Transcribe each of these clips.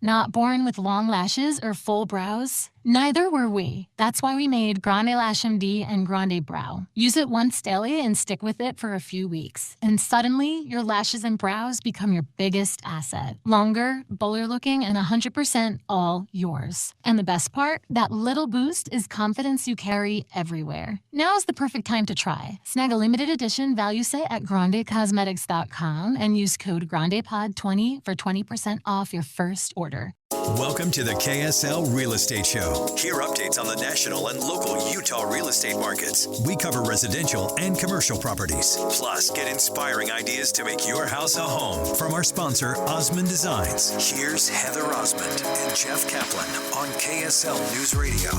Not born with long lashes or full brows? Neither were we. That's why we made Grande Lash MD and Grande Brow. Use it once daily and stick with it for a few weeks. And suddenly, your lashes and brows become your biggest asset. Longer, bolder looking, and 100% all yours. And the best part? That little boost is confidence you carry everywhere. Now's the perfect time to try. Snag a limited edition value set at grandecosmetics.com and use code GrandePod20 for 20% off your first order. Welcome to the KSL Real Estate Show. Hear updates on the national and local Utah real estate markets. We cover residential and commercial properties. Plus, get inspiring ideas to make your house a home from our sponsor, Osmond Designs. Here's Heather Osmond and Jeff Caplan on KSL News Radio.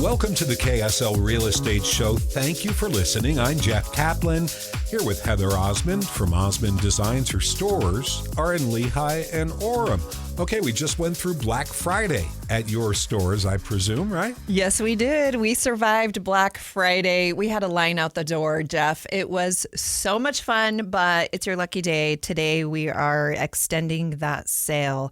Welcome to the KSL Real Estate Show. Thank you for listening. I'm Jeff Caplan, here with Heather Osmond from Osmond Designs. Her stores are in Lehigh and Orem. Okay, we just went through Black Friday at your stores, I presume, right? Yes, we did. We survived Black Friday. We had a line out the door, Jeff. It was so much fun, but it's your lucky day. Today, we are extending that sale.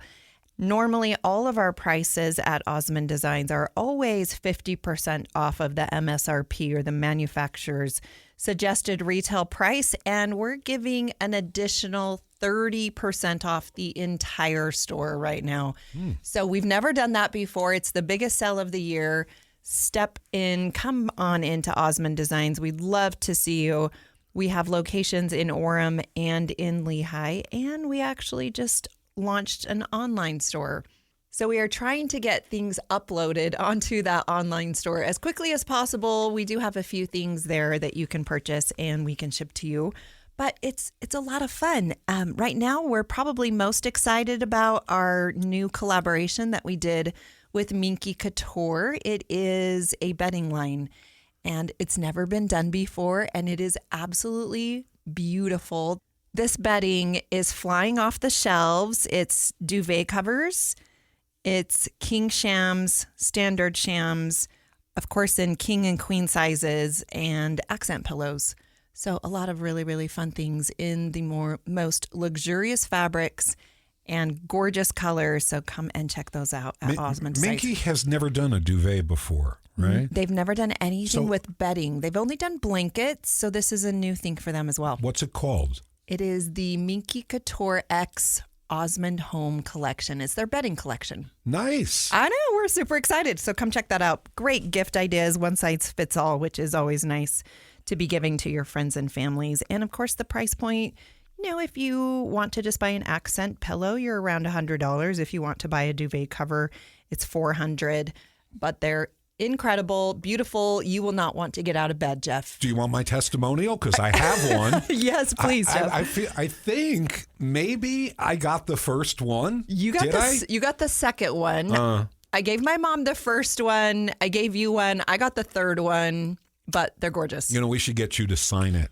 Normally, all of our prices at Osmond Designs are always 50% off of the MSRP or the manufacturer's suggested retail price, and we're giving an additional 30% off the entire store right now. So we've never done that before. It's the biggest sale of the year. Step in, come on into Osmond Designs. We'd love to see you. We have locations in Orem and in Lehigh, and we actually just launched an online store. So we are trying to get things uploaded onto that online store as quickly as possible. We do have a few things there that you can purchase and we can ship to you. But it's a lot of fun. Right now, we're probably most excited about our new collaboration that we did with Minky Couture. It is a bedding line, and it's never been done before, and it is absolutely beautiful. This bedding is flying off the shelves. It's duvet covers. It's king shams, standard shams, of course, in king and queen sizes, and accent pillows. So a lot of really, really fun things in the most luxurious fabrics and gorgeous colors. So come and check those out at Osmond Designs. Minky has never done a duvet before, right? They've never done anything with bedding. They've only done blankets. So this is a new thing for them as well. What's it called? It is the Minky Couture X Osmond Home Collection. It's their bedding collection. Nice. I know. We're super excited. So come check that out. Great gift ideas. One size fits all, which is always nice to be giving to your friends and families. And of course, the price point, if you want to just buy an accent pillow, you're around $100. If you want to buy a duvet cover, it's $400. But they're incredible, beautiful. You will not want to get out of bed, Jeff. Do you want my testimonial? Because I have one. Yes, please, Jeff. I think maybe I got the first one. You got the second one. I gave my mom the first one. I gave you one. I got the third one. But they're gorgeous. We should get you to sign it.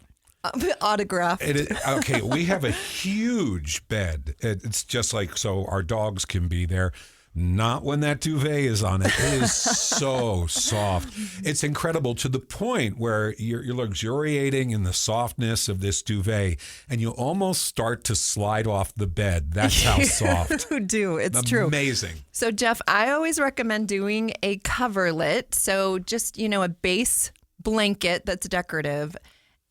Autographed. Okay, we have a huge bed. It's just like so our dogs can be there. Not when that duvet is on it. It is so soft. It's incredible to the point where you're luxuriating in the softness of this duvet, and you almost start to slide off the bed. That's how soft. You do. It's true. Amazing. So, Jeff, I always recommend doing a coverlet. So just, a base blanket that's decorative,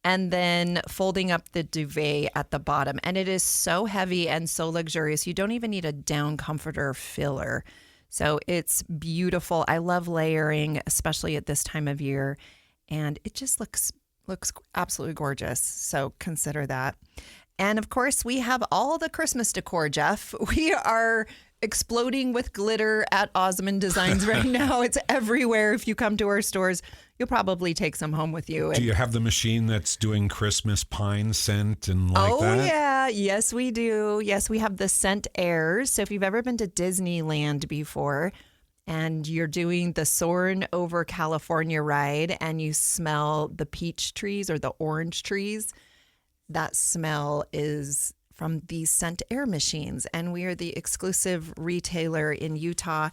and then folding up the duvet at the bottom. And it is so heavy and so luxurious. You don't even need a down comforter filler. So it's beautiful. I love layering, especially at this time of year. And it just looks absolutely gorgeous. So consider that. And of course, we have all the Christmas decor, Jeff. We are exploding with glitter at Osmond Designs right now. It's everywhere. If you come to our stores, you'll probably take some home with you. Do you have the machine that's doing Christmas pine scent and that? Oh, yeah. Yes, we do. Yes, we have the scent airs. So if you've ever been to Disneyland before and you're doing the Soarin' over California ride and you smell the peach trees or the orange trees, that smell is from these scent air machines. And we are the exclusive retailer in Utah.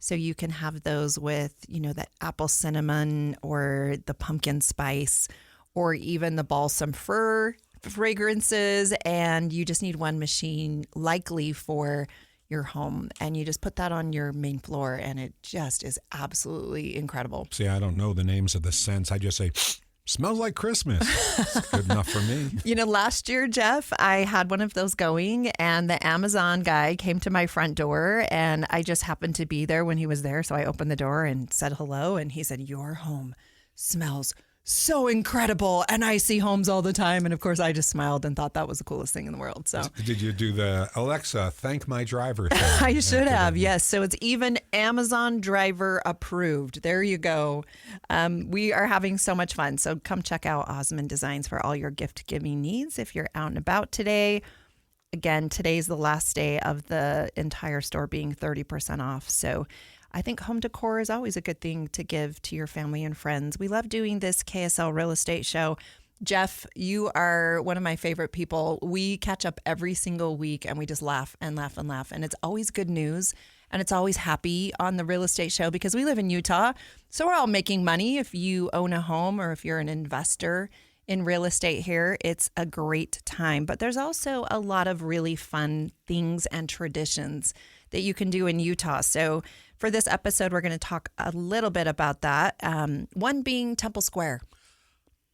So you can have those with, that apple cinnamon or the pumpkin spice or even the balsam fir fragrances. And you just need one machine likely for, your home. And you just put that on your main floor, and it just is absolutely incredible. See, I don't know the names of the scents. I just say, smells like Christmas. It's good enough for me. Last year, Jeff, I had one of those going, and the Amazon guy came to my front door, and I just happened to be there when he was there. So I opened the door and said hello, and he said, "Your home smells so incredible, and I see homes all the time." And of course, I just smiled and thought that was the coolest thing in the world. So, did you do the Alexa, thank my driver thing? I should have, yes. So it's even Amazon driver approved. There you go. We are having so much fun. So come check out Osmond Designs for all your gift giving needs if you're out and about today. Again, today's the last day of the entire store being 30% off. So I think home decor is always a good thing to give to your family and friends. We love doing this KSL real estate show. Jeff, you are one of my favorite people. We catch up every single week and we just laugh and laugh and laugh. And it's always good news and it's always happy on the real estate show because we live in Utah. So we're all making money. If you own a home or if you're an investor in real estate here, it's a great time. But there's also a lot of really fun things and traditions that you can do in Utah. So for this episode, we're going to talk a little bit about that. One being Temple Square.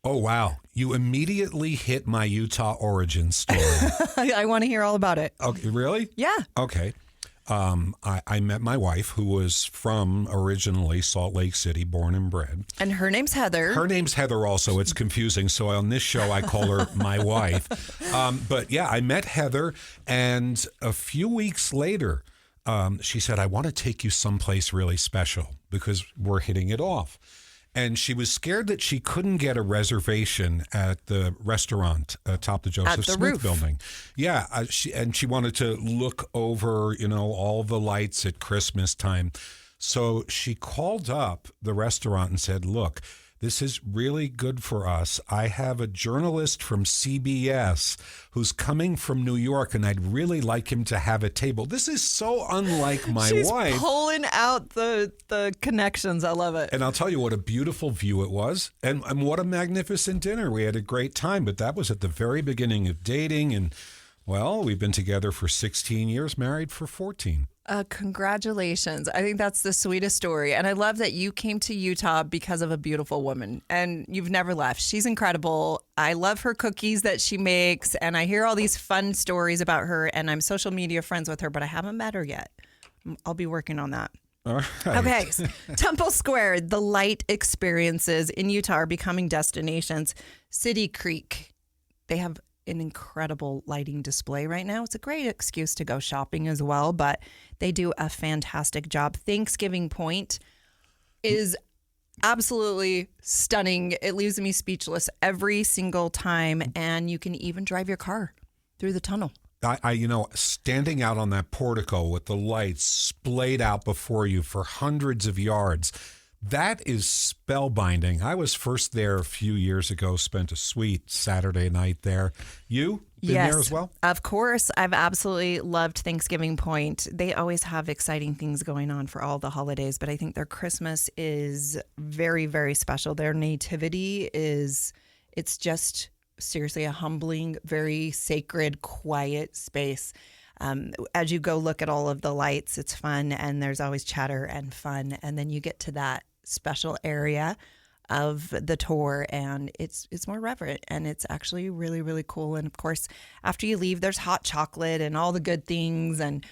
Oh, wow. You immediately hit my Utah origin story. I want to hear all about it. Okay, really? Yeah. Okay. I met my wife, who was from originally Salt Lake City, born and bred. And her name's Heather. Her name's Heather also. It's confusing. So on this show, I call her my wife. But yeah, I met Heather. And a few weeks later, she said, I want to take you someplace really special because we're hitting it off. And she was scared that she couldn't get a reservation at the restaurant atop the Joseph Smith roof. building. Yeah, she wanted to look over, all the lights at Christmas time. So she called up the restaurant and said, look, this is really good for us. I have a journalist from CBS who's coming from New York, and I'd really like him to have a table. This is so unlike my wife. She's pulling out the connections. I love it. And I'll tell you what a beautiful view it was, and what a magnificent dinner. We had a great time, but that was at the very beginning of dating, and, well, we've been together for 16 years, married for 14. Congratulations. I think that's the sweetest story. And I love that you came to Utah because of a beautiful woman and you've never left. She's incredible. I love her cookies that she makes. And I hear all these fun stories about her and I'm social media friends with her, but I haven't met her yet. I'll be working on that. All right. Okay. Temple Square, the light experiences in Utah are becoming destinations. City Creek, they have an incredible lighting display right now. It's a great excuse to go shopping as well, but they do a fantastic job. Thanksgiving Point is absolutely stunning. It leaves me speechless every single time, and you can even drive your car through the tunnel. Standing out on that portico with the lights splayed out before you for hundreds of yards, that is spellbinding. I was first there a few years ago, spent a sweet Saturday night there. You been there as well? Of course. I've absolutely loved Thanksgiving Point. They always have exciting things going on for all the holidays, but I think their Christmas is very, very special. Their nativity it's just seriously a humbling, very sacred, quiet space. As you go look at all of the lights, it's fun and there's always chatter and fun. And then you get to that special area of the tour and it's more reverent and it's actually really, really cool. And of course, after you leave, there's hot chocolate and all the good things and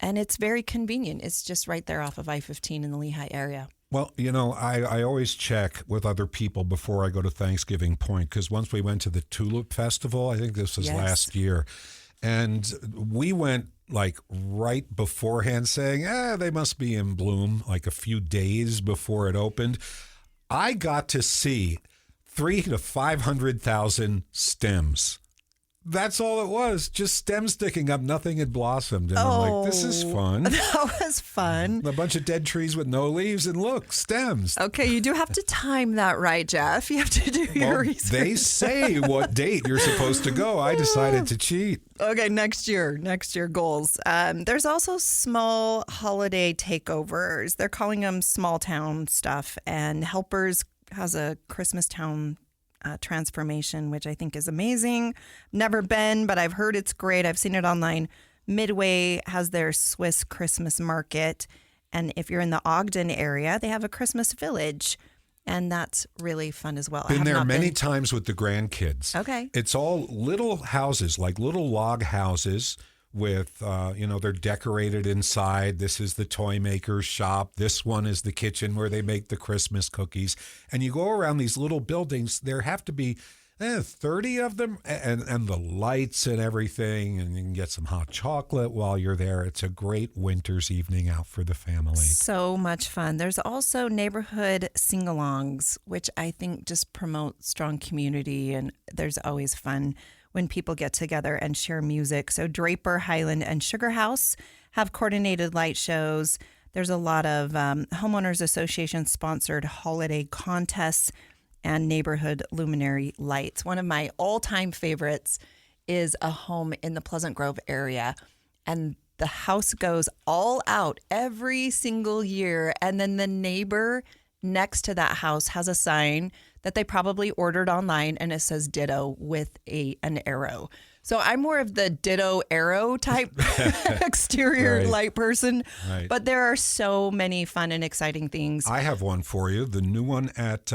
it's very convenient. It's just right there off of I-15 in the Lehigh area. Well, I always check with other people before I go to Thanksgiving Point because once we went to the Tulip Festival, I think this was last year, and we went like right beforehand saying, they must be in bloom like a few days before it opened. I got to see 300,000 to 500,000 stems. That's all it was. Just stems sticking up. Nothing had blossomed. And I'm like, this is fun. That was fun. A bunch of dead trees with no leaves. And look, stems. Okay, you do have to time that right, Jeff. You have to do your research. They say what date you're supposed to go. I decided to cheat. Okay, next year goals. There's also small holiday takeovers. They're calling them small town stuff. And Helpers has a Christmas town transformation, which I think is amazing. Never been, but I've heard it's great. I've seen it online Midway has their Swiss Christmas market. And if you're in the Ogden area, they have a Christmas village. And that's really fun as well. Been there many times with the grandkids. Okay. It's all little houses, like little log houses with, they're decorated inside. This is the toy maker's shop. This one is the kitchen where they make the Christmas cookies. And you go around these little buildings. There have to be 30 of them, and the lights and everything, and you can get some hot chocolate while you're there. It's a great winter's evening out for the family. So much fun. There's also neighborhood sing-alongs, which I think just promote strong community, and there's always fun when people get together and share music. So Draper, Highland, and Sugar House have coordinated light shows. There's a lot of homeowners association sponsored holiday contests and neighborhood luminary lights. One of my all-time favorites is a home in the Pleasant Grove area, and the house goes all out every single year, and then the neighbor next to that house has a sign that they probably ordered online, and it says ditto with an arrow. So I'm more of the ditto arrow type exterior light person, but there are so many fun and exciting things. I have one for you, the new one at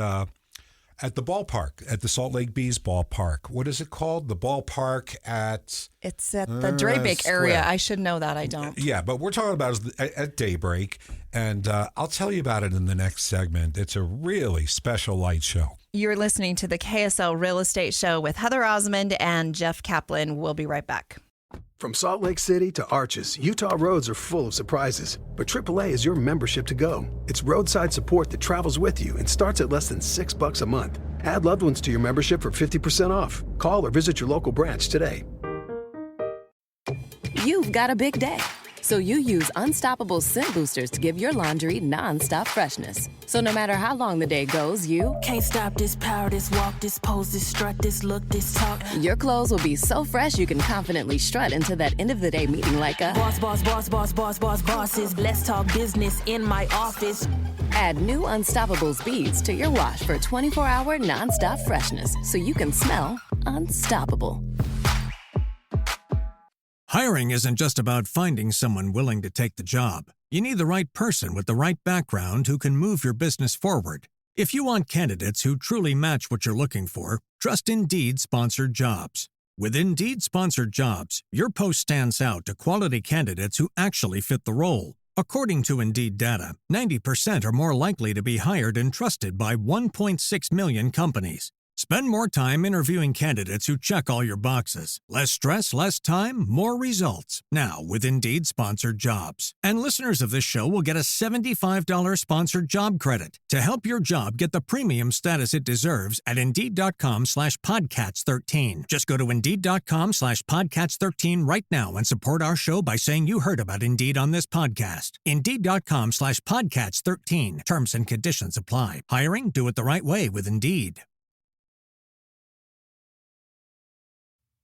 the ballpark, at the Salt Lake Bees ballpark. What is it called? The ballpark at... It's at the Daybreak area. I should know that. I don't. Yeah, but we're talking about it at Daybreak, and I'll tell you about it in the next segment. It's a really special light show. You're listening to the KSL Real Estate Show with Heather Osmond and Jeff Caplan. We'll be right back. From Salt Lake City to Arches, Utah roads are full of surprises. But AAA is your membership to go. It's roadside support that travels with you and starts at less than $6 a month. Add loved ones to your membership for 50% off. Call or visit your local branch today. You've got a big day, so you use Unstoppable Scent Boosters to give your laundry nonstop freshness. So no matter how long the day goes, you can't stop this power, this walk, this pose, this strut, this look, this talk. Your clothes will be so fresh you can confidently strut into that end of the day meeting like a boss, boss, boss, boss, boss, boss, bosses. Let's talk business in my office. Add new Unstoppables beads to your wash for 24-hour nonstop freshness so you can smell unstoppable. Hiring isn't just about finding someone willing to take the job. You need the right person with the right background who can move your business forward. If you want candidates who truly match what you're looking for, trust Indeed Sponsored Jobs. With Indeed Sponsored Jobs, your post stands out to quality candidates who actually fit the role. According to Indeed data, 90% are more likely to be hired and trusted by 1.6 million companies. Spend more time interviewing candidates who check all your boxes. Less stress, less time, more results. Now with Indeed Sponsored Jobs. And listeners of this show will get a $75 sponsored job credit to help your job get the premium status it deserves at Indeed.com/Podcats13. Just go to Indeed.com/Podcats13 right now and support our show by saying you heard about Indeed on this podcast. Indeed.com/Podcats13. Terms and conditions apply. Hiring? Do it the right way with Indeed.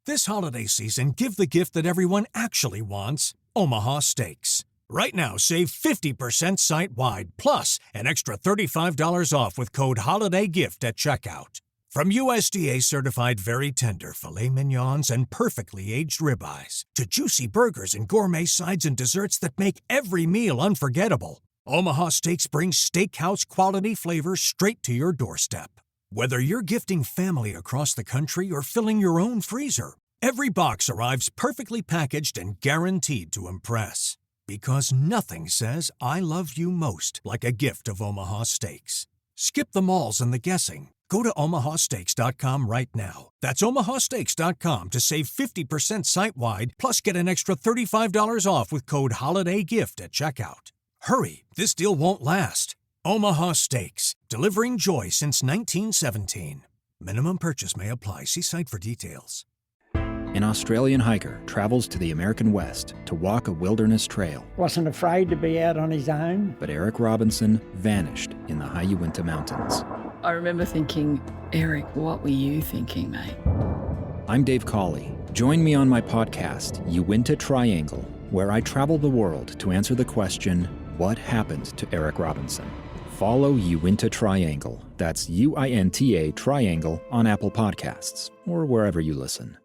This holiday season, give the gift that everyone actually wants, Omaha Steaks. Right now, save 50% site-wide, plus an extra $35 off with code HOLIDAYGIFT at checkout. From USDA-certified very tender filet mignons and perfectly aged ribeyes to juicy burgers and gourmet sides and desserts that make every meal unforgettable, Omaha Steaks brings steakhouse-quality flavors straight to your doorstep. Whether you're gifting family across the country or filling your own freezer, every box arrives perfectly packaged and guaranteed to impress. Because nothing says I love you most like a gift of Omaha Steaks. Skip the malls and the guessing. Go to omahasteaks.com right now. That's omahasteaks.com to save 50% site-wide, plus get an extra $35 off with code HOLIDAYGIFT at checkout. Hurry, this deal won't last. Omaha Steaks, delivering joy since 1917. Minimum purchase may apply. See site for details. An Australian hiker travels to the American West to walk a wilderness trail. Wasn't afraid to be out on his own. But Eric Robinson vanished in the high Uinta Mountains. I remember thinking, Eric, what were you thinking, mate? I'm Dave Cawley. Join me on my podcast, Uinta Triangle, where I travel the world to answer the question, what happened to Eric Robinson? Follow Uinta Triangle. That's UINTA Triangle on Apple Podcasts or wherever you listen.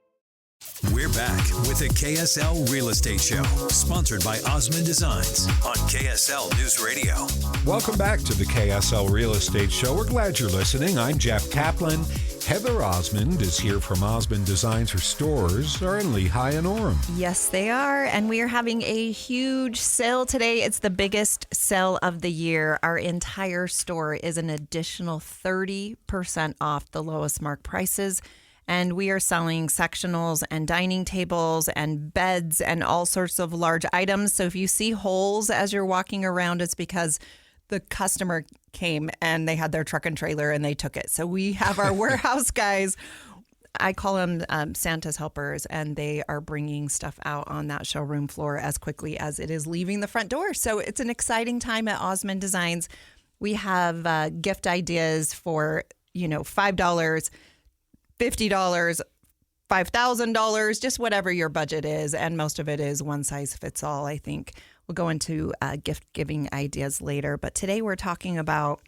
We're back with the KSL Real Estate Show, sponsored by Osmond Designs on KSL News Radio. Welcome back to the KSL Real Estate Show. We're glad you're listening. I'm Jeff Caplan. Heather Osmond is here from Osmond Designs. Her stores are in Lehigh and Orem. Yes, they are. And we are having a huge sale today. It's the biggest sale of the year. Our entire store is an additional 30% off the lowest mark prices. And we are selling sectionals and dining tables and beds and all sorts of large items. So if you see holes as you're walking around, it's because the customer came and they had their truck and trailer and they took it. So we have our warehouse guys. I call them Santa's helpers, and they are bringing stuff out on that showroom floor as quickly as it is leaving the front door. So it's an exciting time at Osmond Designs. We have gift ideas for, $5, $50, $5,000, just whatever your budget is. And most of it is one size fits all, I think. We'll go into gift giving ideas later. But today we're talking about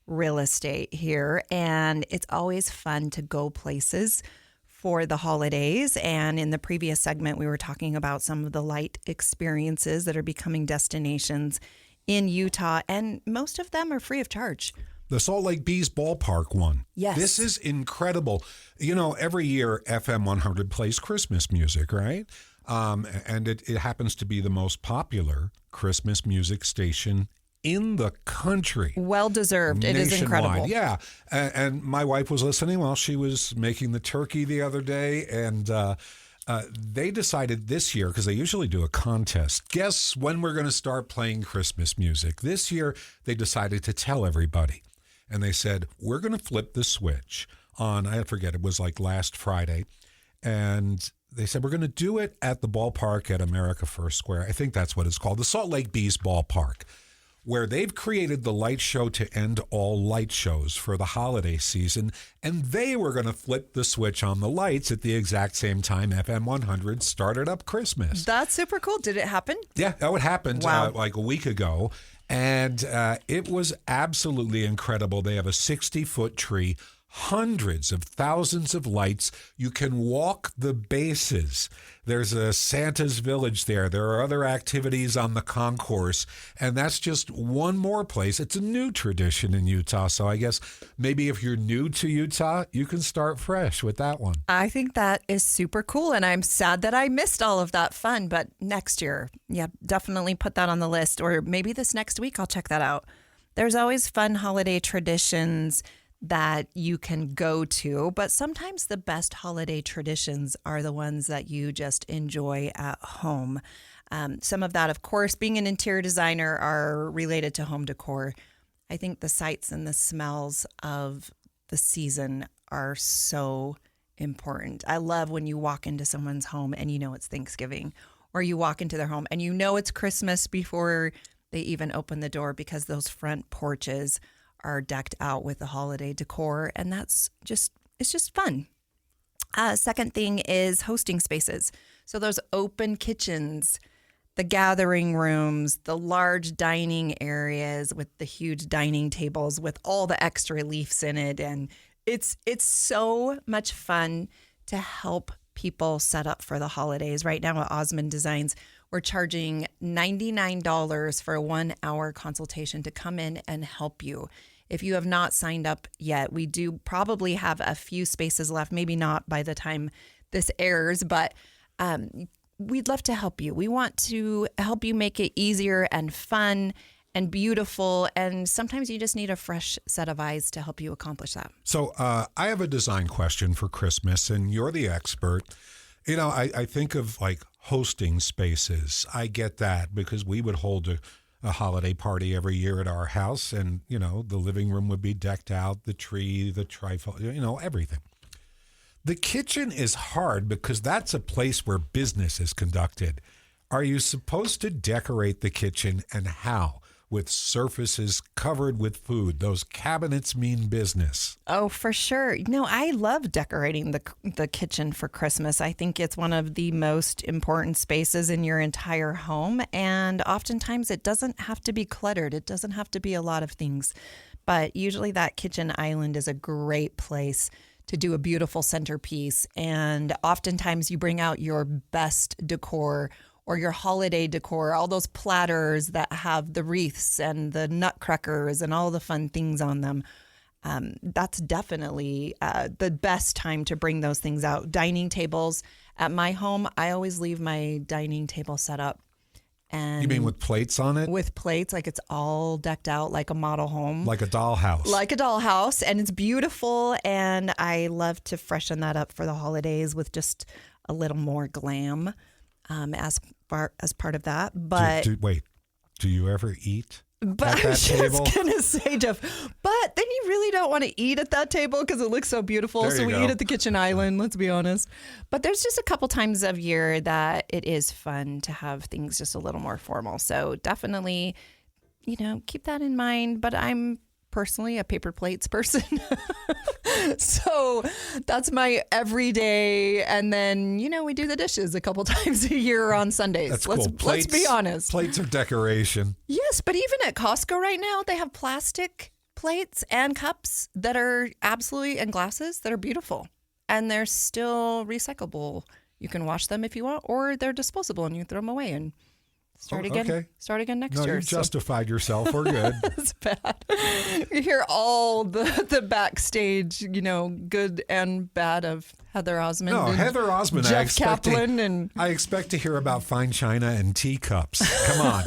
real estate here. And it's always fun to go places for the holidays. And in the previous segment, we were talking about some of the light experiences that are becoming destinations in Utah. And most of them are free of charge. The Salt Lake Bees ballpark one. Yes. This is incredible. Every year FM 100 plays Christmas music, right? And it happens to be the most popular Christmas music station in the country. Well deserved. It is incredible. Yeah. And my wife was listening while she was making the turkey the other day. And they decided this year, because they usually do a contest, guess when we're going to start playing Christmas music. This year, they decided to tell everybody. And they said, we're going to flip the switch on, I forget, it was like last Friday. And they said, we're going to do it at the ballpark at America First Square. I think that's what it's called, the Salt Lake Bees ballpark, where they've created the light show to end all light shows for the holiday season. And they were going to flip the switch on the lights at the exact same time FM 100 started up Christmas. That's super cool. Did it happen? Yeah, that happened like a week ago. And it was absolutely incredible. They have a 60-foot tree, hundreds of thousands of lights. You can walk the bases. There's a Santa's Village there. There are other activities on the concourse. And that's just one more place. It's a new tradition in Utah. So I guess maybe if you're new to Utah, you can start fresh with that one. I think that is super cool. And I'm sad that I missed all of that fun. But next year, definitely put that on the list. Or maybe this next week, I'll check that out. There's always fun holiday traditions that you can go to, but sometimes the best holiday traditions are the ones that you just enjoy at home. Some of that, of course, being an interior designer, are related to home decor. I think the sights and the smells of the season are so important. I love when you walk into someone's home and you know it's Thanksgiving, or you walk into their home and you know it's Christmas before they even open the door, because those front porches are decked out with the holiday decor, and it's just fun. Second thing is hosting spaces. So those open kitchens, the gathering rooms, the large dining areas with the huge dining tables with all the extra leaves in it, and it's so much fun to help people set up for the holidays. Right now at Osmond Designs, we're charging $99 for a 1-hour consultation to come in and help you. If you have not signed up yet, we do probably have a few spaces left, maybe not by the time this airs, but we'd love to help you. We want to help you make it easier and fun and beautiful, and sometimes you just need a fresh set of eyes to help you accomplish that. So I have a design question for Christmas, and you're the expert. I think of like hosting spaces. I get that because we would hold a holiday party every year at our house, and the living room would be decked out, the tree, the trifle, everything. The kitchen is hard because that's a place where business is conducted. Are you supposed to decorate the kitchen, and how? With surfaces covered with food. Those cabinets mean business. Oh, for sure. I love decorating the kitchen for Christmas. I think it's one of the most important spaces in your entire home. And oftentimes it doesn't have to be cluttered. It doesn't have to be a lot of things. But usually that kitchen island is a great place to do a beautiful centerpiece. And oftentimes you bring out your best decor or your holiday decor, all those platters that have the wreaths and the nutcrackers and all the fun things on them. That's definitely the best time to bring those things out. Dining tables at my home, I always leave my dining table set up. And you mean with plates on it? With plates, like it's all decked out like a model home. Like a dollhouse. Like a dollhouse, and it's beautiful. And I love to freshen that up for the holidays with just a little more glam as part of that. But wait, do you ever eat? But at that I was table? just going to say, Jeff, but then you really don't want to eat at that table because it looks so beautiful. There So you we go. eat at the kitchen island, let's be honest. But there's just a couple times of year that it is fun to have things just a little more formal. So definitely, keep that in mind. But I'm personally a paper plates person. So that's my everyday. And then, we do the dishes a couple times a year on Sundays. That's let's, cool. let's be honest. Plates are decoration. Yes, but even at Costco right now, they have plastic plates and cups that are absolutely, and glasses that are beautiful. And they're still recyclable. You can wash them if you want, or they're disposable and you throw them away and start again. Okay. Start again next No, year. you justified yourself. We're good. It's bad. You hear all the backstage, good and bad of Heather Osmond. No, and Heather Osmond. Jeff Caplan, I expect to hear about fine china and teacups. Come on.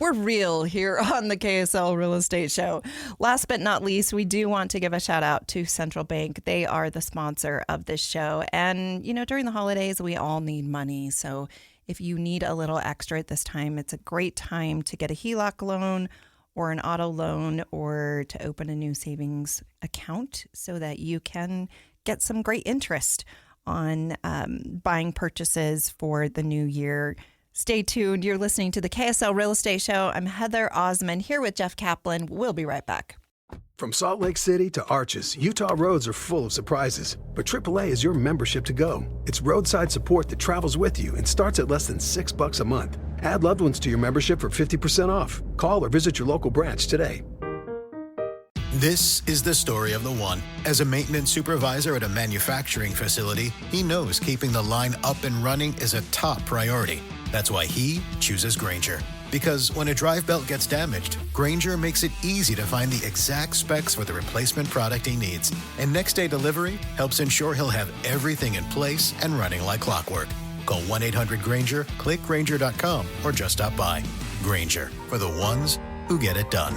We're real here on the KSL Real Estate Show. Last but not least, we do want to give a shout out to Central Bank. They are the sponsor of this show. And, during the holidays, we all need money. So if you need a little extra at this time, it's a great time to get a HELOC loan or an auto loan or to open a new savings account so that you can get some great interest on buying purchases for the new year. Stay tuned. You're listening to the KSL Real Estate Show. I'm Heather Osmond here with Jeff Caplan. We'll be right back. From Salt Lake City to Arches, Utah roads are full of surprises. But AAA is your membership to go. It's roadside support that travels with you and starts at less than $6 a month. Add loved ones to your membership for 50% off. Call or visit your local branch today. This is the story of the one. As a maintenance supervisor at a manufacturing facility, he knows keeping the line up and running is a top priority. That's why he chooses Grainger. Because when a drive belt gets damaged, Grainger makes it easy to find the exact specs for the replacement product he needs. And next day delivery helps ensure he'll have everything in place and running like clockwork. Call 1-800-GRAINGER, click Grainger.com, or just stop by. Grainger, for the ones who get it done.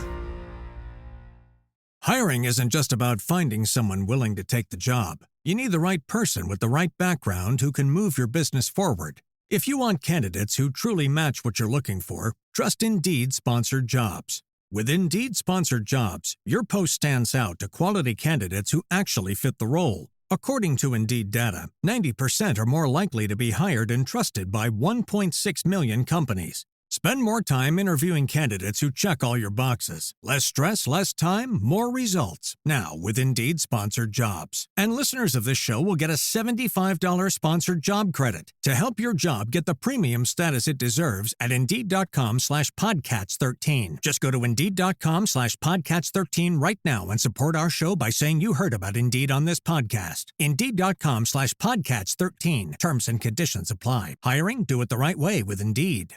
Hiring isn't just about finding someone willing to take the job. You need the right person with the right background who can move your business forward. If you want candidates who truly match what you're looking for, trust Indeed-sponsored jobs. With Indeed-sponsored jobs, your post stands out to quality candidates who actually fit the role. According to Indeed data, 90% are more likely to be hired and trusted by 1.6 million companies. Spend more time interviewing candidates who check all your boxes. Less stress, less time, more results. Now with Indeed-sponsored jobs. And listeners of this show will get a $75 sponsored job credit to help your job get the premium status it deserves at Indeed.com/Podcats13. Just go to Indeed.com/Podcats13 right now and support our show by saying you heard about Indeed on this podcast. Indeed.com/Podcats13. Terms and conditions apply. Hiring? Do it the right way with Indeed.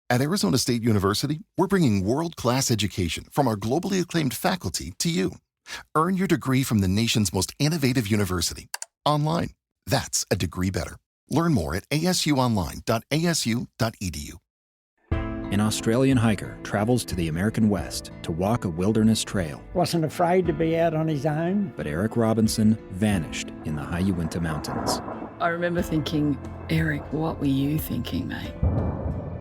At Arizona State University, we're bringing world-class education from our globally acclaimed faculty to you. Earn your degree from the nation's most innovative university. Online. That's a degree better. Learn more at asuonline.asu.edu. An Australian hiker travels to the American West to walk a wilderness trail. Wasn't afraid to be out on his own. But Eric Robinson vanished in the high Uinta Mountains. I remember thinking, Eric, what were you thinking, mate?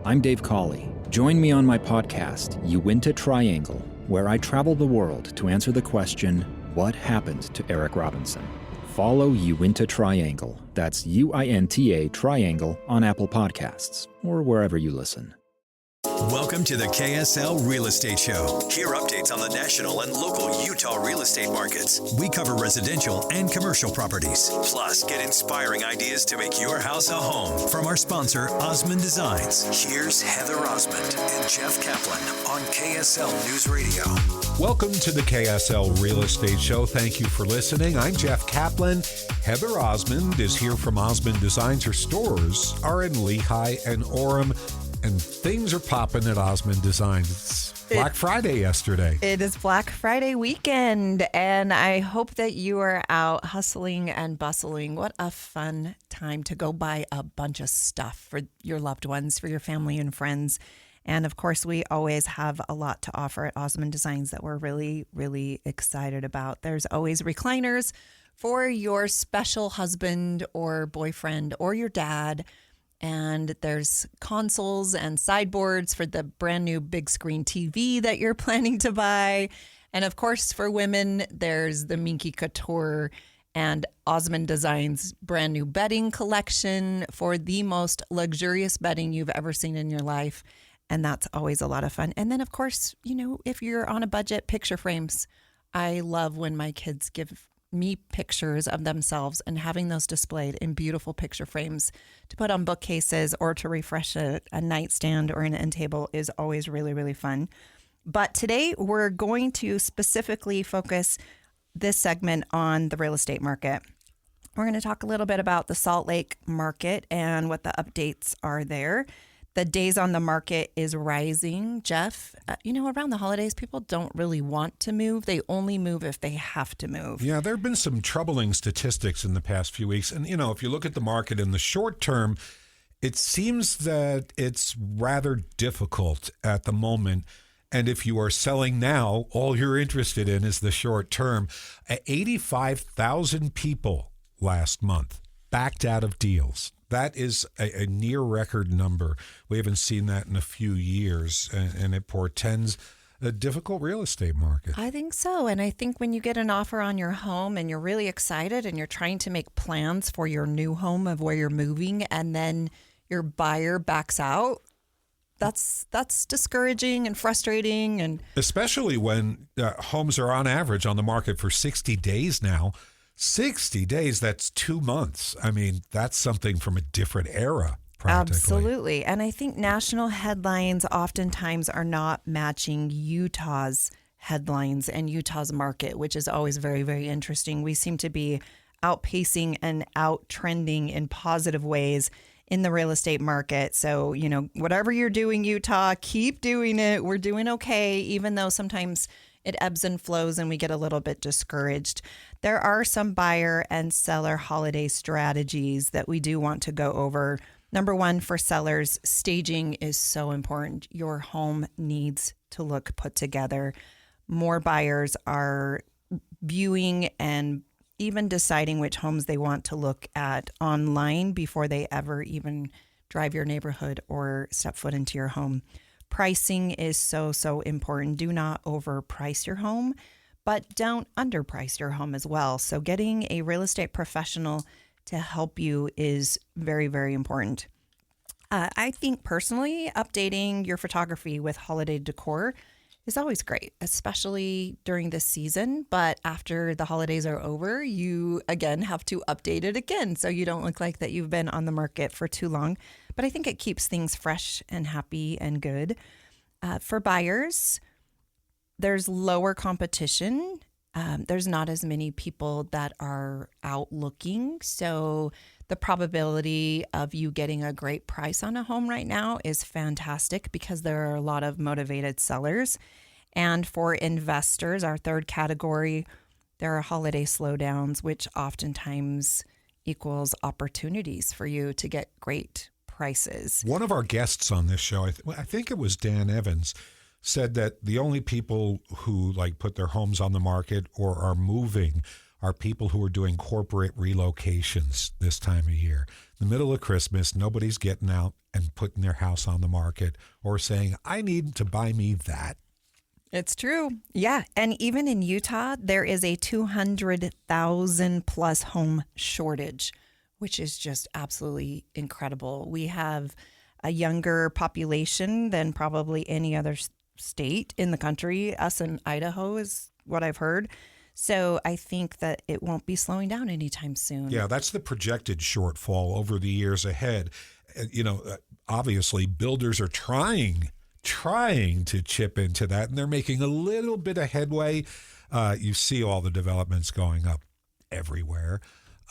I'm Dave Cawley. Join me on my podcast, Uinta Triangle, where I travel the world to answer the question, what happened to Eric Robinson? Follow Uinta Triangle, that's UINTA Triangle, on Apple Podcasts or wherever you listen. Welcome to the KSL Real Estate Show. Hear updates on the national and local Utah real estate markets. We cover residential and commercial properties. Plus, get inspiring ideas to make your house a home from our sponsor, Osmond Designs. Here's Heather Osmond and Jeff Caplan on KSL News Radio. Welcome to the KSL Real Estate Show. Thank you for listening. I'm Jeff Caplan. Heather Osmond is here from Osmond Designs. Her stores are in Lehigh and Orem, and things are popping at Osmond Designs. It's Black Friday yesterday. It is Black Friday weekend, and I hope that you are out hustling and bustling. What a fun time to go buy a bunch of stuff for your loved ones, for your family and friends. And of course, we always have a lot to offer at Osmond Designs that we're really, really excited about. There's always recliners for your special husband or boyfriend or your dad. And there's consoles and sideboards for the brand new big screen TV that you're planning to buy. And of course, for women, there's the Minky Couture and Osmond Designs brand new bedding collection for the most luxurious bedding you've ever seen in your life. And that's always a lot of fun. And then, of course, you know, if you're on a budget, picture frames. I love when my kids give me pictures of themselves and having those displayed in beautiful picture frames to put on bookcases or to refresh a nightstand or an end table is always really, really fun. But today we're going to specifically focus this segment on the real estate market. We're going to talk a little bit about the Salt Lake market and what the updates are there. The days on the market is rising. Jeff, around the holidays, people don't really want to move. They only move if they have to move. Yeah, there have been some troubling statistics in the past few weeks. And, if you look at the market in the short term, it seems that it's rather difficult at the moment. And if you are selling now, all you're interested in is the short term. 85,000 people last month backed out of deals. That is a near record number. We haven't seen that in a few years, and it portends a difficult real estate market. I think so. And I think when you get an offer on your home and you're really excited and you're trying to make plans for your new home of where you're moving, and then your buyer backs out, that's discouraging and frustrating. And especially when homes are on average on the market for 60 days now. 60 days, that's 2 months. I mean, that's something from a different era, practically. Absolutely. And I think national headlines oftentimes are not matching Utah's headlines and Utah's market, which is always very, very interesting. We seem to be outpacing and out-trending in positive ways in the real estate market. So, whatever you're doing, Utah, keep doing it. We're doing okay, even though sometimes it ebbs and flows and we get a little bit discouraged. There are some buyer and seller holiday strategies that we do want to go over. Number one, for sellers, staging is so important. Your home needs to look put together. More buyers are viewing and even deciding which homes they want to look at online before they ever even drive your neighborhood or step foot into your home. Pricing is so, so important. Do not overprice your home, but don't underprice your home as well. So getting a real estate professional to help you is very, very important. I think personally, updating your photography with holiday decor is always great, especially during this season. But after the holidays are over, you again have to update it again so you don't look like that you've been on the market for too long. But I think it keeps things fresh and happy and good. For buyers, there's lower competition. There's not as many people that are out looking. So the probability of you getting a great price on a home right now is fantastic because there are a lot of motivated sellers. And for investors, our third category, there are holiday slowdowns, which oftentimes equals opportunities for you to get great prices. One of our guests on this show, I think it was Dan Evans, said that the only people who put their homes on the market or are moving are people who are doing corporate relocations this time of year. In the middle of Christmas, nobody's getting out and putting their house on the market or saying, I need to buy me that. It's true. Yeah. And even in Utah, there is a 200,000 plus home shortage, which is just absolutely incredible. We have a younger population than probably any other state in the country. Us in Idaho is what I've heard. So I think that it won't be slowing down anytime soon. Yeah, that's the projected shortfall over the years ahead. Obviously, builders are trying to chip into that, and they're making a little bit of headway. You see all the developments going up everywhere,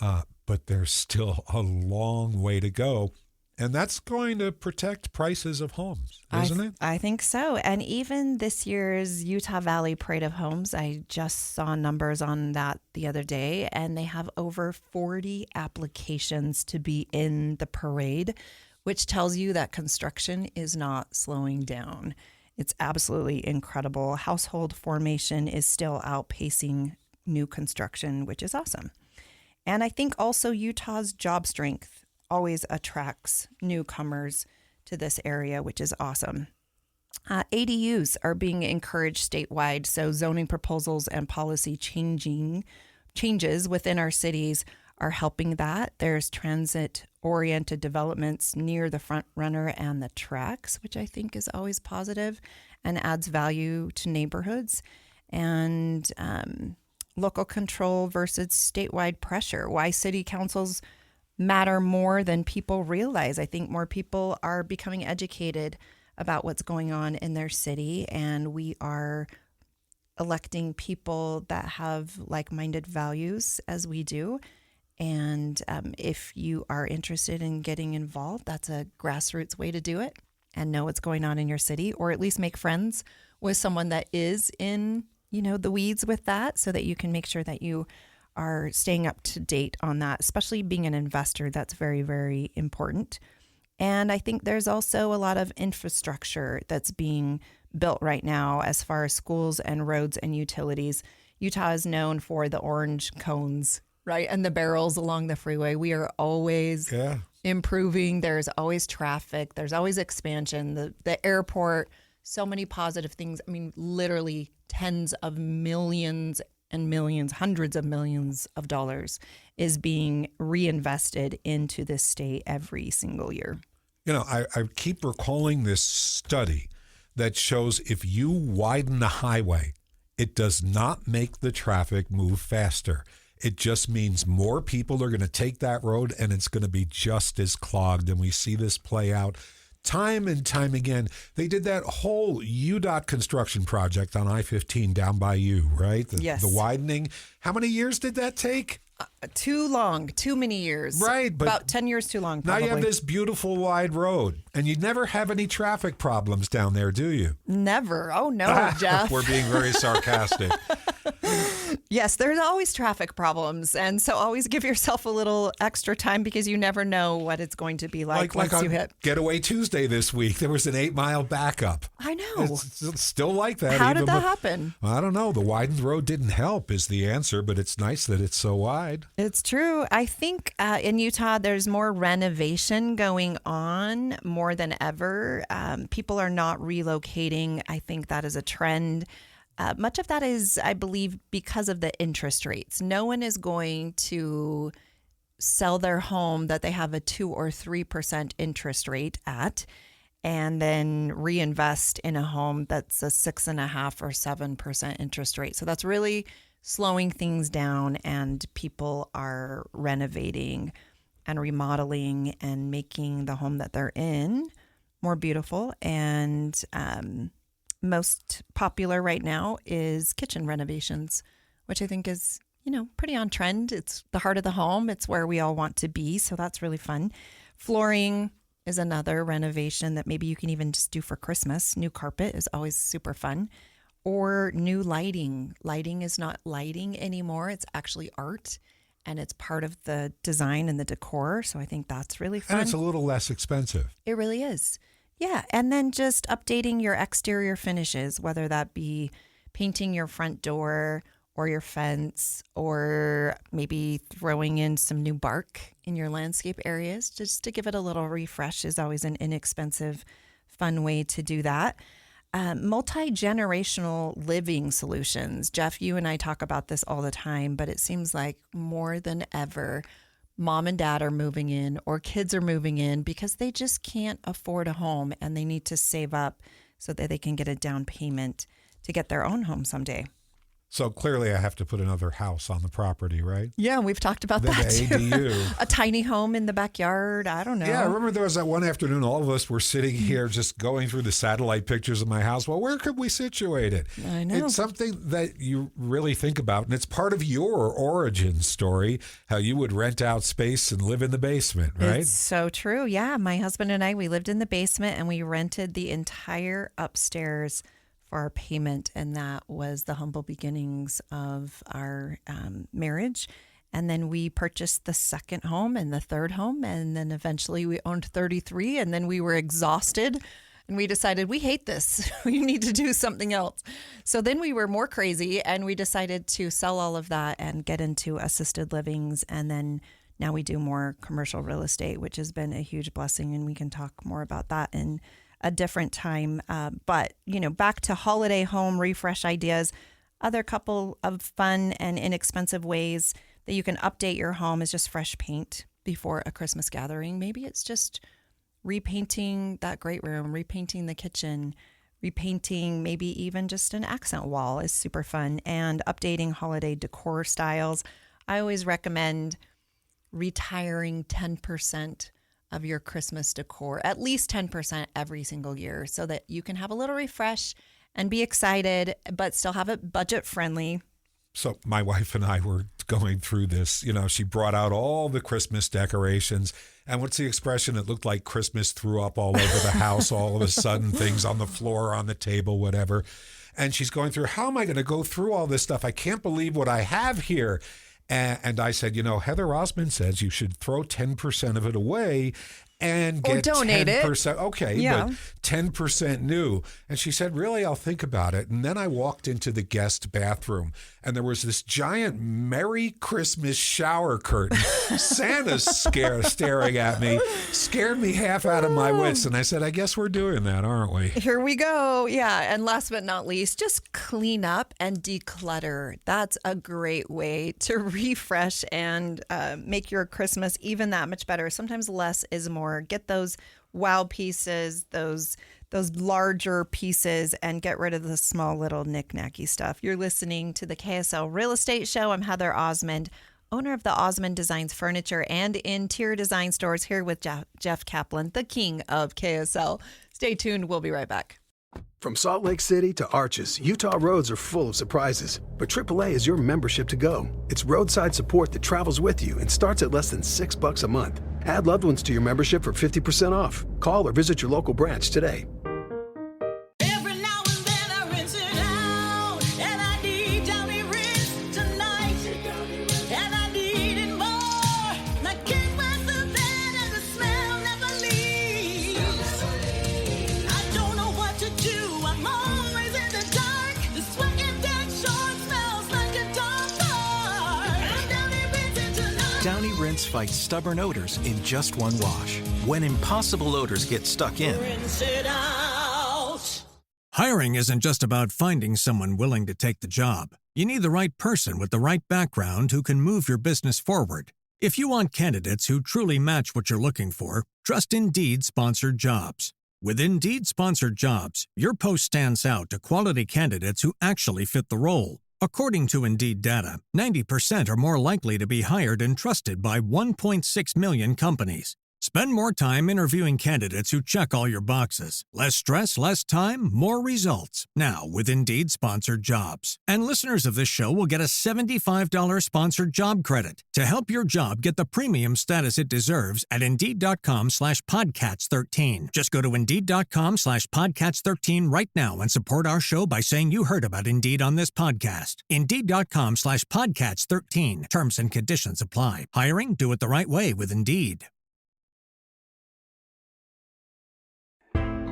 but there's still a long way to go. And that's going to protect prices of homes, isn't it? I think so. And even this year's Utah Valley Parade of Homes, I just saw numbers on that the other day, and they have over 40 applications to be in the parade, which tells you that construction is not slowing down. It's absolutely incredible. Household formation is still outpacing new construction, which is awesome. And I think also Utah's job strength always attracts newcomers to this area, which is awesome. ADUs are being encouraged statewide, so zoning proposals and policy changes within our cities are helping that. There's transit-oriented developments near the front runner and the tracks, which I think is always positive and adds value to neighborhoods. And local control versus statewide pressure. Why city councils matter more than people realize. I think more people are becoming educated about what's going on in their city, and we are electing people that have like-minded values as we do. And if you are interested in getting involved, that's a grassroots way to do it and know what's going on in your city, or at least make friends with someone that is in, the weeds with that, so that you can make sure that you are staying up to date on that, especially being an investor. That's very, very important. And I think there's also a lot of infrastructure that's being built right now as far as schools and roads and utilities. Utah is known for the orange cones, right? And the barrels along the freeway. We are always improving. There's always traffic. There's always expansion. The airport, so many positive things. I mean, literally tens of millions and millions, hundreds of millions of dollars is being reinvested into this state every single year. I keep recalling this study that shows if you widen the highway, it does not make the traffic move faster. It just means more people are going to take that road, and it's going to be just as clogged. And we see this play out time and time again. They did that whole UDOT construction project on I-15 down by you, right? Yes. The widening. How many years did that take? Too long, too many years. Right. But about 10 years too long, probably. Now you have this beautiful wide road, and you never have any traffic problems down there, do you? Never. Oh, no, Jeff. We're being very sarcastic. Yes, there's always traffic problems. And so always give yourself a little extra time, because you never know what it's going to be like once you hit. Getaway Tuesday this week, there was an 8-mile backup. I know. It's still like that. How did that happen? I don't know. The widened road didn't help is the answer, but it's nice that it's so wide. It's true. I think in Utah, there's more renovation going on more than ever. People are not relocating. I think that is a trend. Much of that is, I believe, because of the interest rates. No one is going to sell their home that they have a 2 or 3% interest rate at and then reinvest in a home that's a 6.5% or 7% interest rate. So that's really slowing things down, and people are renovating and remodeling and making the home that they're in more beautiful. And most popular right now is kitchen renovations, which I think is, pretty on trend. It's the heart of the home. It's where we all want to be. So that's really fun. Flooring is another renovation that maybe you can even just do for Christmas. New carpet is always super fun. Or new lighting. Lighting is not lighting anymore. It's actually art, and it's part of the design and the decor. So I think that's really fun. And it's a little less expensive. It really is. Yeah. And then just updating your exterior finishes, whether that be painting your front door or your fence, or maybe throwing in some new bark in your landscape areas, just to give it a little refresh is always an inexpensive, fun way to do that. Multi-generational living solutions. Jeff, you and I talk about this all the time, but it seems like more than ever, mom and dad are moving in or kids are moving in because they just can't afford a home and they need to save up so that they can get a down payment to get their own home someday. So clearly I have to put another house on the property, right? Yeah, we've talked about Then that the too. ADU. A tiny home in the backyard. I don't know. Yeah, I remember there was that one afternoon, all of us were sitting here just going through the satellite pictures of my house. Well, where could we situate it? I know. It's something that you really think about, and it's part of your origin story, how you would rent out space and live in the basement, right? It's so true. Yeah, my husband and I, we lived in the basement and we rented the entire upstairs for our payment, and that was the humble beginnings of our marriage. And then we purchased the second home and the third home, and then eventually we owned 33, and then we were exhausted and we decided we hate this. We need to do something else. So then we were more crazy and we decided to sell all of that and get into assisted livings, and then now we do more commercial real estate, which has been a huge blessing, and we can talk more about that in a different time. But, back to holiday home refresh ideas. Other couple of fun and inexpensive ways that you can update your home is just fresh paint before a Christmas gathering. Maybe it's just repainting that great room, repainting the kitchen, repainting maybe even just an accent wall is super fun, and updating holiday decor styles. I always recommend retiring 10% of your Christmas decor, at least 10% every single year, so that you can have a little refresh and be excited, but still have it budget friendly. So my wife and I were going through this. She brought out all the Christmas decorations. And what's the expression? It looked like Christmas threw up all over the house, all of a sudden, things on the floor, on the table, whatever. And she's going through, how am I going to go through all this stuff? I can't believe what I have here. And I said, Heather Osmond says you should throw 10% of it away and get or donate 10%. It. Okay, yeah. But 10% new. And she said, really, I'll think about it. And then I walked into the guest bathroom, and there was this giant Merry Christmas shower curtain. Santa's staring at me, scared me half out of my wits. And I said, I guess we're doing that, aren't we? Here we go. Yeah. And last but not least, just clean up and declutter. That's a great way to refresh and make your Christmas even that much better. Sometimes less is more. Get those wow pieces, those larger pieces, and get rid of the small little knick-knacky stuff. You're listening to the KSL Real Estate Show. I'm Heather Osmond, owner of the Osmond Designs Furniture and Interior Design Stores, here with Jeff Caplan, the king of KSL. Stay tuned. We'll be right back. From Salt Lake City to Arches, Utah roads are full of surprises. But AAA is your membership to go. It's roadside support that travels with you and starts at less than $6 a month. Add loved ones to your membership for 50% off. Call or visit your local branch today. Every now and then I rinse it out, and I need Downy rinse tonight, and I need it more. Like King was the bed and the smell never leaves. I don't know what to do. I'm always in the dark. The sweat and dead short smells like a dog park. I'm Downy rinsing tonight. Downy Rinse fights stubborn odors in just one wash. When impossible odors get stuck in, Rinse it out. Hiring isn't just about finding someone willing to take the job. You need the right person with the right background who can move your business forward. If you want candidates who truly match what you're looking for, trust Indeed Sponsored Jobs. With Indeed Sponsored Jobs, your post stands out to quality candidates who actually fit the role. According to Indeed data, 90% are more likely to be hired and trusted by 1.6 million companies. Spend more time interviewing candidates who check all your boxes. Less stress, less time, more results. Now with Indeed Sponsored Jobs. And listeners of this show will get a $75 sponsored job credit to help your job get the premium status it deserves at Indeed.com/Podcats13. Just go to Indeed.com/Podcats13 right now and support our show by saying you heard about Indeed on this podcast. Indeed.com/Podcats13. Terms and conditions apply. Hiring? Do it the right way with Indeed.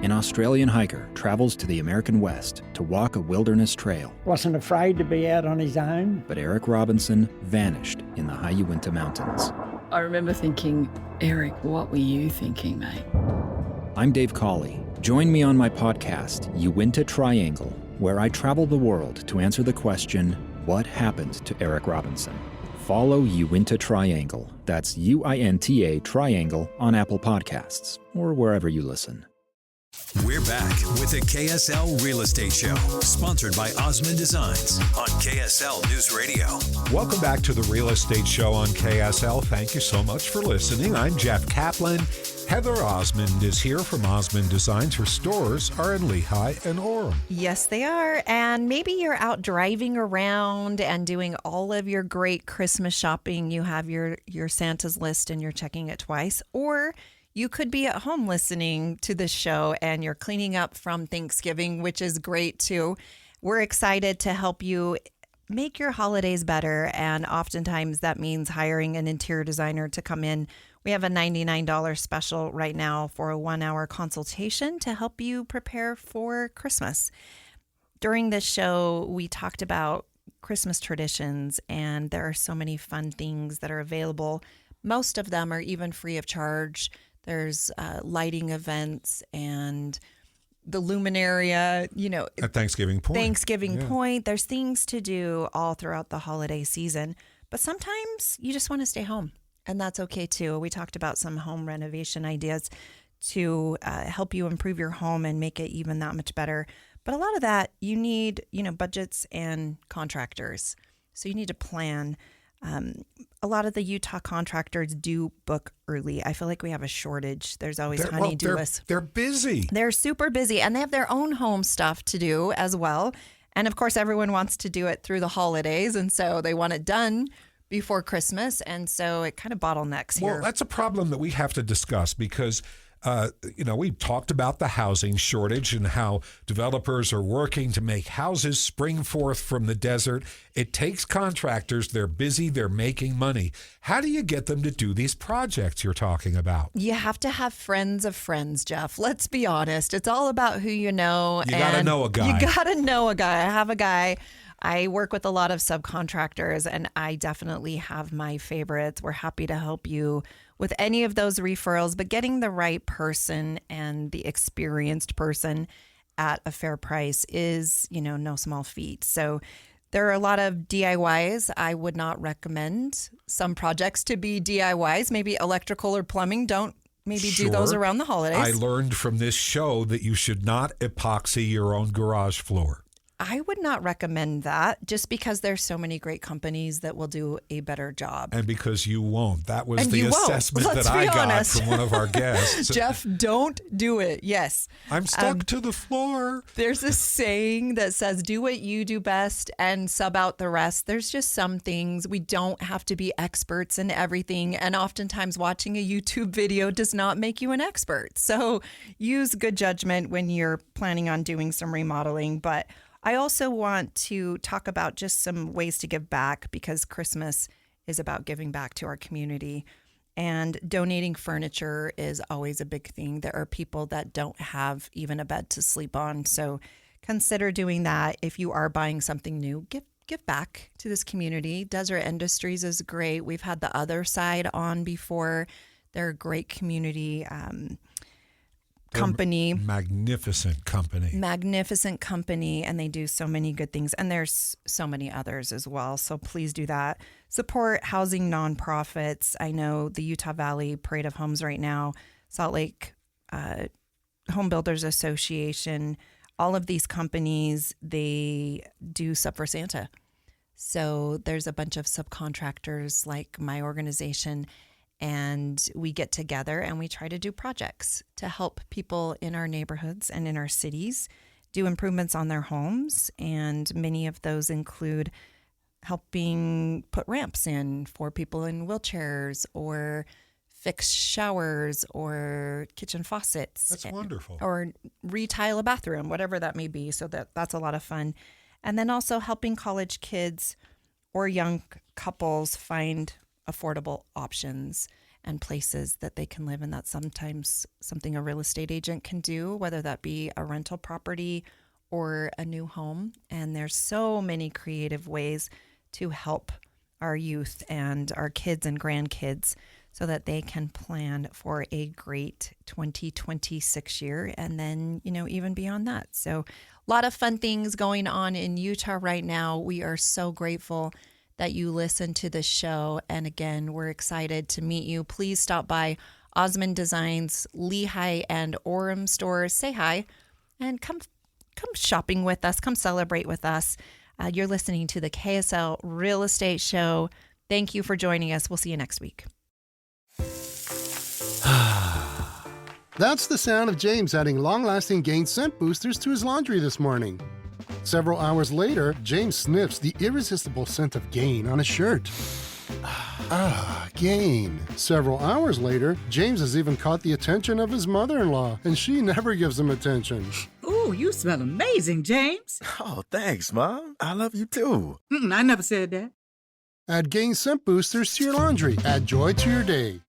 An Australian hiker travels to the American West to walk a wilderness trail. Wasn't afraid to be out on his own. But Eric Robinson vanished in the high Uinta Mountains. I remember thinking, Eric, what were you thinking, mate? I'm Dave Cawley. Join me on my podcast, Uinta Triangle, where I travel the world to answer the question, what happened to Eric Robinson? follow Uinta Triangle. That's UINTA Triangle on Apple Podcasts or wherever you listen. We're back with the KSL Real Estate Show, sponsored by Osmond Designs on KSL News Radio. Welcome back to the Real Estate Show on KSL. Thank you so much for listening. I'm Jeff Caplan. Heather Osmond is here from Osmond Designs. Her stores are in Lehigh and Orem. Yes, they are. And maybe you're out driving around and doing all of your great Christmas shopping. You have your Santa's list and you're checking it twice. Or you could be at home listening to this show and you're cleaning up from Thanksgiving, which is great too. We're excited to help you make your holidays better. And oftentimes that means hiring an interior designer to come in. We have a $99 special right now for a 1-hour consultation to help you prepare for Christmas. During this show, we talked about Christmas traditions, and there are so many fun things that are available. Most of them are even free of charge. There's lighting events and the Luminaria, At Thanksgiving Point. Point. There's things to do all throughout the holiday season. But sometimes you just want to stay home, and that's okay too. We talked about some home renovation ideas to help you improve your home and make it even that much better. But a lot of that, you need, budgets and contractors. So you need to plan. A lot of the Utah contractors do book early. I feel like we have a shortage. There's always honey-do lists. They're busy. They're super busy, and they have their own home stuff to do as well. And of course, everyone wants to do it through the holidays, and so they want it done before Christmas, and so it kind of bottlenecks here. Well, that's a problem that we have to discuss because we talked about the housing shortage and how developers are working to make houses spring forth from the desert. It takes contractors. They're busy. They're making money. How do you get them to do these projects you're talking about? You have to have friends of friends, Jeff. Let's be honest. It's all about who you know. You got to know a guy. You got to know a guy. I have a guy. I work with a lot of subcontractors, and I definitely have my favorites. We're happy to help you with any of those referrals, but getting the right person and the experienced person at a fair price is, no small feat. So there are a lot of DIYs. I would not recommend some projects to be DIYs. Maybe electrical or plumbing. Don't maybe do those around the holidays. I learned from this show that you should not epoxy your own garage floor. I would not recommend that just because there's so many great companies that will do a better job. And because you won't. That was the assessment that I got from one of our guests. Jeff, don't do it. Yes. I'm stuck to the floor. There's a saying that says, do what you do best and sub out the rest. There's just some things we don't have to be experts in everything. And oftentimes watching a YouTube video does not make you an expert. So use good judgment when you're planning on doing some remodeling. But I also want to talk about just some ways to give back because Christmas is about giving back to our community, and donating furniture is always a big thing. There are people that don't have even a bed to sleep on. So consider doing that. If you are buying something new, give back to this community. Desert Industries is great. We've had the other side on before. They're a great community company. Magnificent company. And they do so many good things. And there's so many others as well. So please do that. Support housing nonprofits. I know the Utah Valley Parade of Homes right now, Salt Lake Home Builders Association, all of these companies, they do Sub for Santa. So there's a bunch of subcontractors like my organization, and we get together and we try to do projects to help people in our neighborhoods and in our cities do improvements on their homes. And many of those include helping put ramps in for people in wheelchairs, or fix showers or kitchen faucets. That's wonderful. Or retile a bathroom, whatever that may be. So that's a lot of fun. And then also helping college kids or young couples find affordable options and places that they can live in. That's sometimes something a real estate agent can do, whether that be a rental property or a new home. And there's so many creative ways to help our youth and our kids and grandkids so that they can plan for a great 2026 year and then, even beyond that. So a lot of fun things going on in Utah right now. We are so grateful that you listen to the show. And again, we're excited to meet you. Please stop by Osmond Designs, Lehigh and Orem stores. Say hi and come shopping with us. Come celebrate with us. You're listening to the KSL Real Estate Show. Thank you for joining us. We'll see you next week. That's the sound of James adding long-lasting Gain scent boosters to his laundry this morning. Several hours later, James sniffs the irresistible scent of Gain on his shirt. Gain. Several hours later, James has even caught the attention of his mother-in-law, and she never gives him attention. Ooh, you smell amazing, James. Oh, thanks, Mom. I love you too. I never said that. Add Gain scent boosters to your laundry. Add joy to your day.